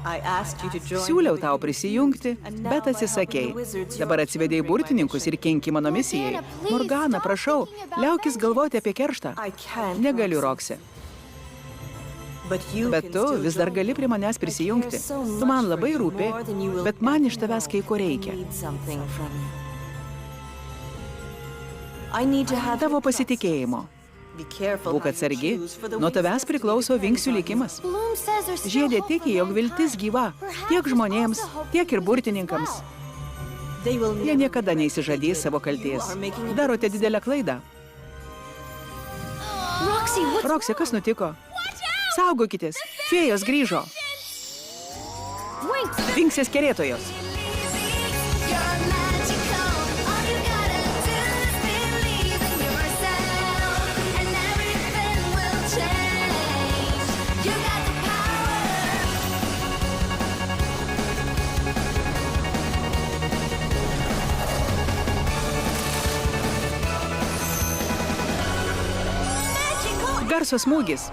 Siūliau tau prisijungti, bet atsisakei. Dabar atsivedėjai burtininkus ir kenki mano misijai. Morgana, prašau, liaukis galvoti apie kerštą. Negaliu, Roxy. Bet tu vis dar gali prie manęs prisijungti. Tu man labai rūpi, bet man iš tavęs kai ko reikia. Tavo pasitikėjimo. Būk atsargi, nuo tavęs priklauso Vinksių likimas. Žiedė tiki, jog viltis gyva tiek žmonėms, tiek ir burtininkams. Jie niekada neįsižadės savo kaltės. Darote didelę klaidą. Roxy, kas nutiko? Saugokitės, fėjos grįžo. Vinksės kerėtojos. Garso smūgis.